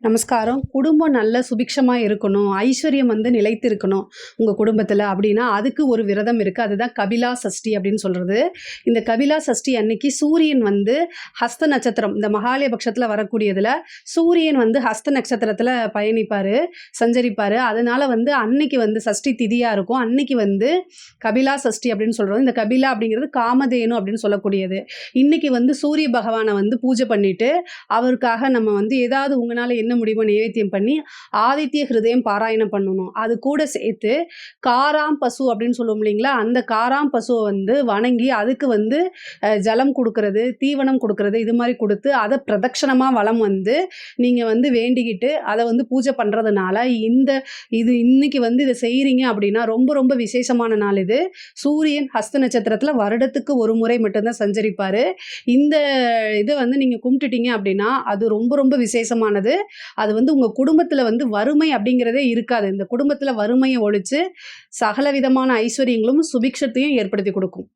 நமஸ்காரம். குடும்பம் நல்ல சுபிக்ஷமா இருக்கணும். ஐஸ்வர்யம் வந்து நிலைத்து இருக்கணும் உங்க குடும்பத்தில அப்படின்னா, அதுக்கு ஒரு விரதம் இருக்கு. அதுதான் கபிலா சஷ்டி அப்படின்னு சொல்றது. இந்த கபிலா சஷ்டி அன்னைக்கு சூரியன் வந்து ஹஸ்த நட்சத்திரம், இந்த மகாலய பட்சத்தில வரக்கூடியதில சூரியன் வந்து ஹஸ்த நட்சத்திரத்தில பயணிப்பாரு, சஞ்சரிப்பாரு. அதனால வந்து அன்னைக்கு வந்து சஷ்டி திதியா இருக்கும். அன்னைக்கு வந்து கபிலா சஷ்டி அப்படின்னு சொல்றோம். இந்த கபிலா அப்படிங்கிறது காமதேனு அப்படின்னு சொல்லக்கூடியது. இன்னைக்கு வந்து சூரிய பகவான வந்து பூஜை பண்ணிட்டு, அவருக்காக நம்ம வந்து ஏதாவது உங்கனால என்ன முடியுமோ நைவேத்தியம் பண்ணி ஆதித்ய ஹிருதயம் பாராயணம் பண்ணணும். அது கூட சேர்த்து காராம் பசு அப்படின்னு சொல்லுவோம் இல்லைங்களா, அந்த காராம் பசுவை வந்து வணங்கி அதுக்கு வந்து ஜலம் கொடுக்கறது, தீவனம் கொடுக்கறது, இது மாதிரி கொடுத்து அதை பிரதட்சணமாக வலம் வந்து நீங்கள் வந்து வேண்டிக்கிட்டு அதை வந்து பூஜை பண்ணுறதுனால இது இன்னைக்கு வந்து இதை செய்கிறீங்க அப்படின்னா ரொம்ப ரொம்ப விசேஷமான நாள் இது. சூரியன் ஹஸ்த நட்சத்திரத்தில் வருடத்துக்கு ஒரு முறை மட்டும்தான் சஞ்சரிப்பார். இந்த இதை வந்து நீங்கள் கும்பிட்டுட்டீங்க அப்படின்னா அது ரொம்ப ரொம்ப விசேஷமானது. அது வந்து உங்க குடும்பத்துல வந்து வறுமை அப்படிங்கிறதே இருக்காது. இந்த குடும்பத்துல வறுமையை ஒழிச்சு சகல விதமான ஐஸ்வர்யங்களும் சுபிக்ஷத்தையும் ஏற்படுத்தி கொடுக்கும்.